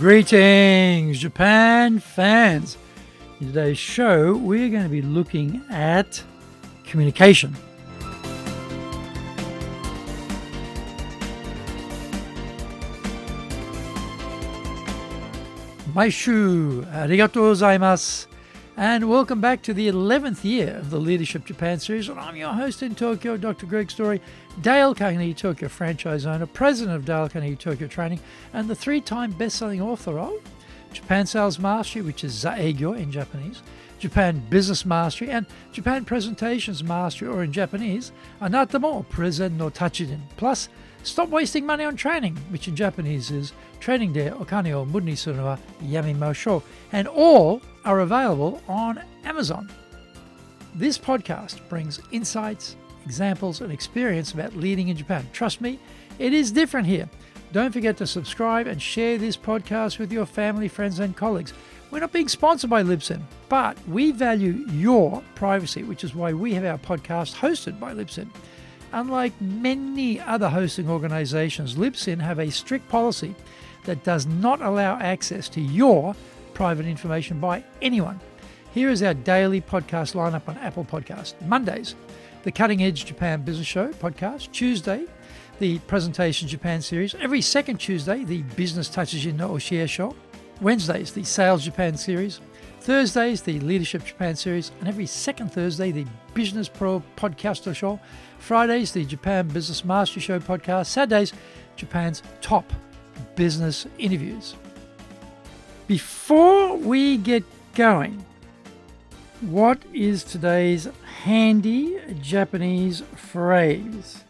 Greetings, Japan fans. In today's show, we're going to be looking at communication. Maishu, arigatou gozaimasu. And welcome back to the 11th year of the Leadership Japan series. And I'm your host in Tokyo, Dr. Greg Story, Dale Carnegie Tokyo franchise owner, president of Dale Carnegie Tokyo Training, and the three-time best-selling author of Japan Sales Mastery, which is Zaegyo in Japanese, Japan Business Mastery, and Japan Presentations Mastery, or in Japanese, Anata mo Prezen no Tachiden. Plus, Stop Wasting Money on Training, which in Japanese is Training de Okane o Muru ni suru no wa yamimashou. And all are available on Amazon. This podcast brings insights, examples, and experience about leading in Japan. Trust me, it is different here. Don't forget to subscribe and share this podcast with your family, friends, and colleagues. We're not being sponsored by Libsyn, but we value your privacy, which is why we have our podcast hosted by Libsyn. Unlike many other hosting organizations, Libsyn have a strict policy that does not allow access to your private information by anyone. Here is our daily podcast lineup on Apple Podcasts. Mondays, the Cutting Edge Japan Business Show podcast. Tuesday, the Presentation Japan series. Every second Tuesday, the Business Tatsujin no Oshie Show. Wednesdays, the Sales Japan series. Thursdays, the Leadership Japan series. And every second Thursday, the Business Pro Podcaster Show. Fridays, the Japan Business Mastery Show podcast. Saturdays, Japan's top business interviews. Before we get going, what is today's handy Japanese phrase?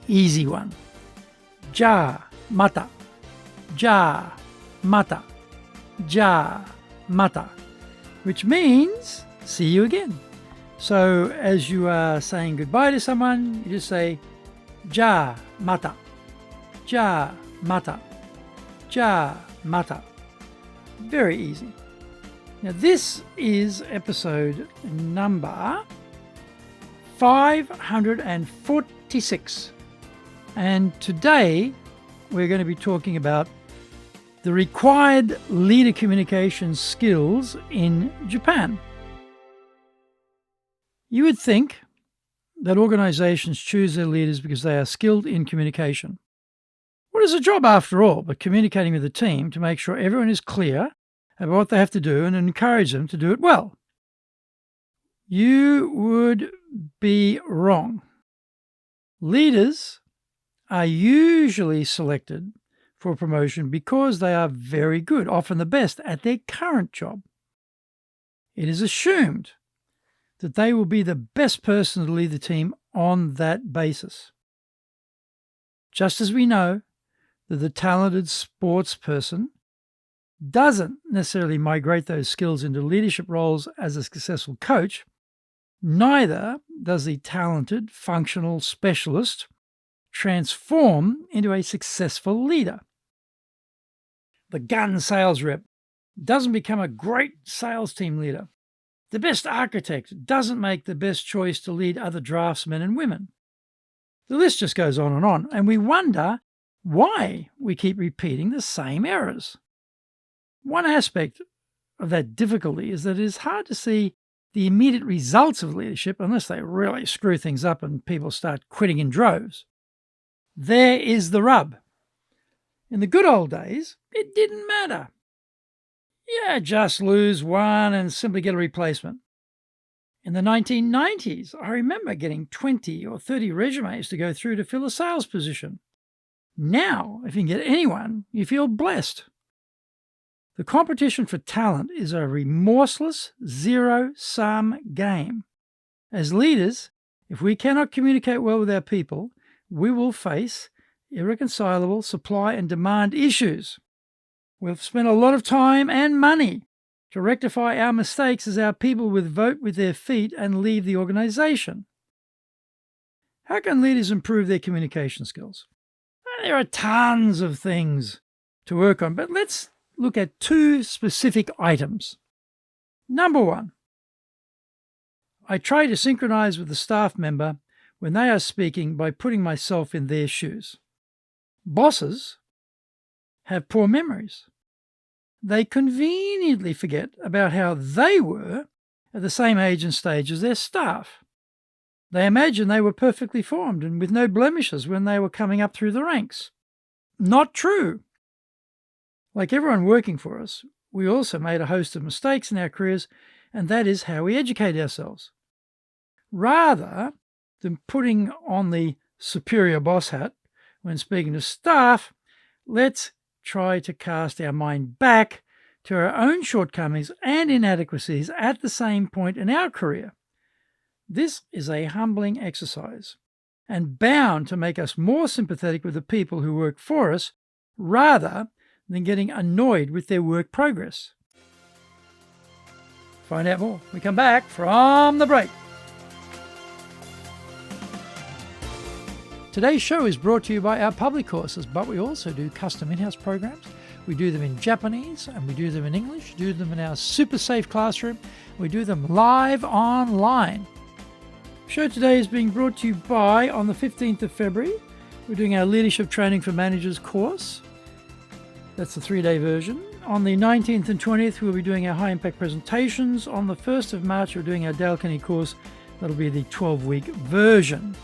Easy one. Ja mata. Ja mata. Ja mata. Which means see you again. So as you are saying goodbye to someone, you just say ja mata. Ja mata. Ja mata. Very easy. Now this is episode number 546. And today we're going to be talking about the required leader communication skills in Japan. You would think that organizations choose their leaders because they are skilled in communication. What is a job after all but communicating with the team to make sure everyone is clear about what they have to do and encourage them to do it well? You would be wrong. Leaders are usually selected for promotion because they are very good, often the best, at their current job. It is assumed that they will be the best person to lead the team on that basis. Just as we know that the talented sports person doesn't necessarily migrate those skills into leadership roles as a successful coach, neither does the talented functional specialist transform into a successful leader. The gun sales rep doesn't become a great sales team leader. The best architect doesn't make the best choice to lead other draftsmen and women. The list just goes on, and we wonder why we keep repeating the same errors. One aspect of that difficulty is that it is hard to see the immediate results of leadership unless they really screw things up and people start quitting in droves. There is the rub. In the good old days, it didn't matter. Yeah, just lose one and simply get a replacement. In the 1990s, I remember getting 20 or 30 resumes to go through to fill a sales position. Now, if you can get anyone, you feel blessed. The competition for talent is a remorseless zero-sum game. As leaders, if we cannot communicate well with our people, we will face irreconcilable supply and demand issues. We'll spend a lot of time and money to rectify our mistakes as our people will vote with their feet and leave the organization. How can leaders improve their communication skills? There are tons of things to work on, but let's look at two specific items. Number one, I try to synchronize with the staff member when they are speaking by putting myself in their shoes. Bosses have poor memories. They conveniently forget about how they were at the same age and stage as their staff. They imagine they were perfectly formed and with no blemishes when they were coming up through the ranks. Not true. Like everyone working for us, we also made a host of mistakes in our careers, and that is how we educate ourselves. Rather than putting on the superior boss hat when speaking to staff, let's try to cast our mind back to our own shortcomings and inadequacies at the same point in our career. This is a humbling exercise and bound to make us more sympathetic with the people who work for us rather than getting annoyed with their work progress. Find out more when we come back from the break. Today's show is brought to you by our public courses, but we also do custom in-house programs. We do them in Japanese and we do them in English, do them in our super safe classroom. We do them live online. The show today is being brought to you by, on the 15th of February, we're doing our Leadership Training for Managers course. That's the 3-day version. On the 19th and 20th, we'll be doing our high-impact presentations. On the 1st of March, we're doing our Dale Carnegie course. That'll be the 12-week version.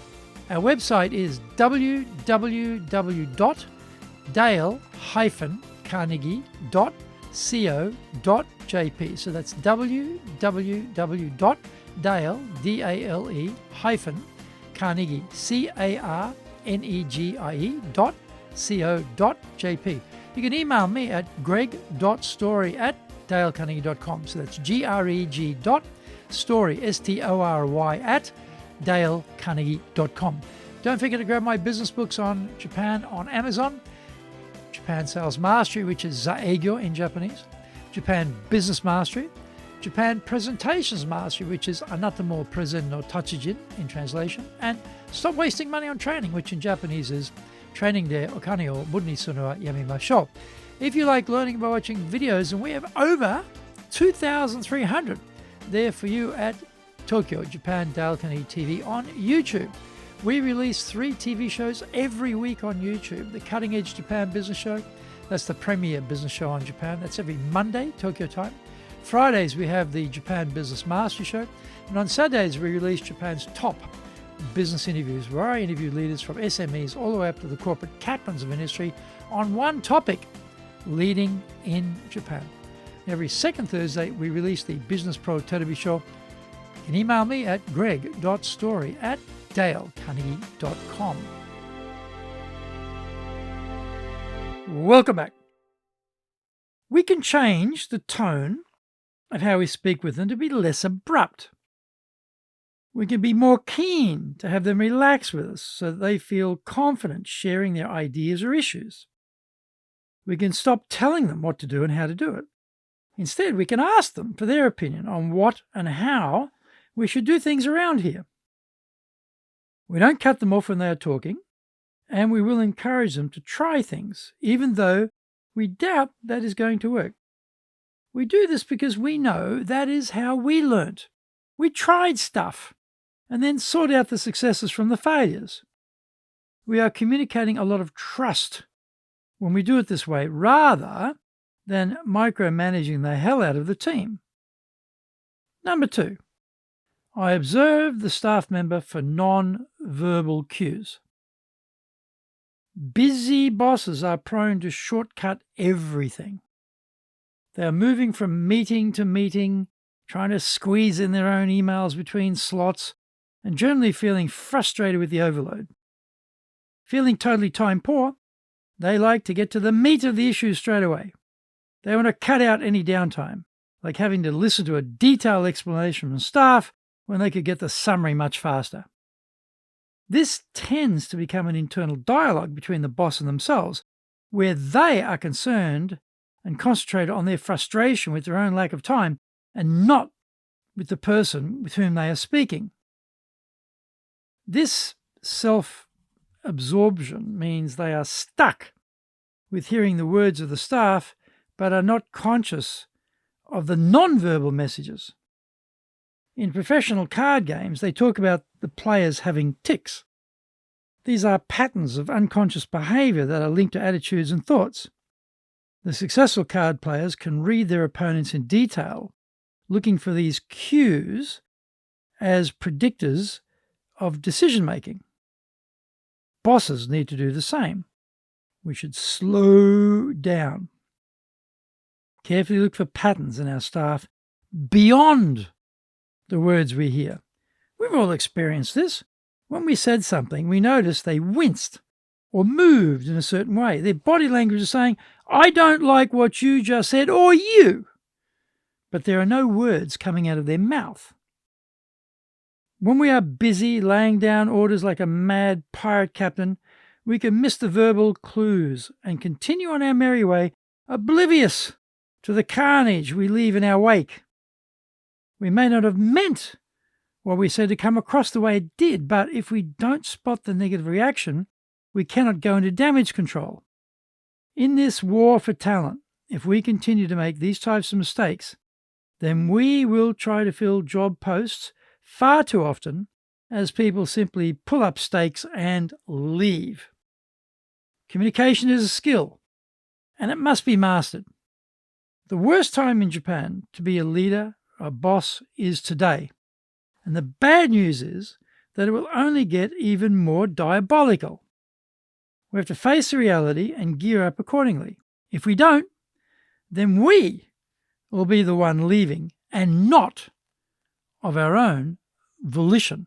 Our website is www.dale-carnegie.co.jp. So that's www.dale-carnegie.co.jp. You can email me at greg.story@dalecarnegie.com. So that's greg.story, STORY, at dalecarnegie.com. Don't forget to grab my business books on Japan on Amazon. Japan Sales Mastery, which is Zaegyo in Japanese. Japan Business Mastery. Japan Presentations Mastery, which is Anata mo Presen no Tachijin in translation. And Stop Wasting Money on Training, which in Japanese is Training de Okane o Muru ni suru wa yamimashou. If you like learning by watching videos, and we have over 2,300 there for you at Tokyo Japan Dale Carnegie TV on YouTube. We release 3 TV shows every week on YouTube. The Cutting Edge Japan Business Show, that's the premier business show on Japan. That's every Monday, Tokyo time. Fridays, we have the Japan Business Mastery Show. And on Saturdays, we release Japan's top business interviews, where I interview leaders from SMEs all the way up to the corporate captains of industry on one topic, leading in Japan. Every second Thursday, we release the Business Pro Television Show. You can email me at greg.story@dalecarnegie.com. Welcome back. We can change the tone of how we speak with them to be less abrupt. We can be more keen to have them relax with us so that they feel confident sharing their ideas or issues. We can stop telling them what to do and how to do it. Instead, we can ask them for their opinion on what and how we should do things around here. We don't cut them off when they are talking, and we will encourage them to try things, even though we doubt that is going to work. We do this because we know that is how we learnt. We tried stuff and then sort out the successes from the failures. We are communicating a lot of trust when we do it this way, rather than micromanaging the hell out of the team. Number 2, I observe the staff member for non-verbal cues. Busy bosses are prone to shortcut everything. They are moving from meeting to meeting, trying to squeeze in their own emails between slots, and generally feeling frustrated with the overload. Feeling totally time poor, they like to get to the meat of the issue straight away. They want to cut out any downtime, like having to listen to a detailed explanation from staff when they could get the summary much faster. This tends to become an internal dialogue between the boss and themselves, where they are concerned and concentrate on their frustration with their own lack of time and not with the person with whom they are speaking. This self-absorption means they are stuck with hearing the words of the staff but are not conscious of the non-verbal messages. In professional card games, they talk about the players having tics. These are patterns of unconscious behavior that are linked to attitudes and thoughts. The successful card players can read their opponents in detail, looking for these cues as predictors of decision-making. Bosses need to do the same. We should slow down. Carefully look for patterns in our staff beyond the words we hear. We've all experienced this. When we said something, we noticed they winced or moved in a certain way. Their body language is saying, "I don't like what you just said," or "you." But there are no words coming out of their mouth. When we are busy laying down orders like a mad pirate captain, we can miss the verbal clues and continue on our merry way, oblivious to the carnage we leave in our wake. We may not have meant what we said to come across the way it did, but if we don't spot the negative reaction, we cannot go into damage control. In this war for talent, if we continue to make these types of mistakes, then we will try to fill job posts far too often as people simply pull up stakes and leave. Communication is a skill, and it must be mastered. The worst time in Japan to be a leader, a boss, is today. And the bad news is that it will only get even more diabolical. We have to face the reality and gear up accordingly. If we don't, then we will be the one leaving, and not of our own volition.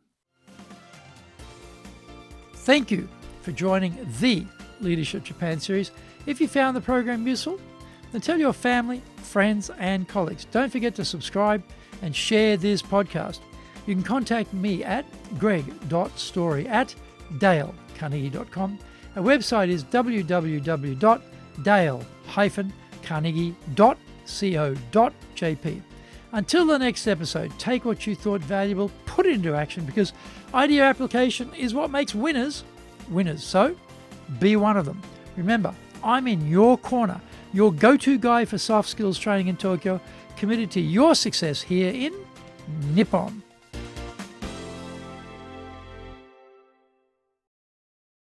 Thank you for joining the Leadership Japan series. If you found the program useful, then tell your family, friends, and colleagues. Don't forget to subscribe and share this podcast. You can contact me at greg.story@dalecarnegie.com. Our website is www.dale-carnegie.co.jp. Until the next episode, take what you thought valuable, put it into action, because idea application is what makes winners winners. So, be one of them. Remember, I'm in your corner, your go-to guy for soft skills training in Tokyo, committed to your success here in Nippon.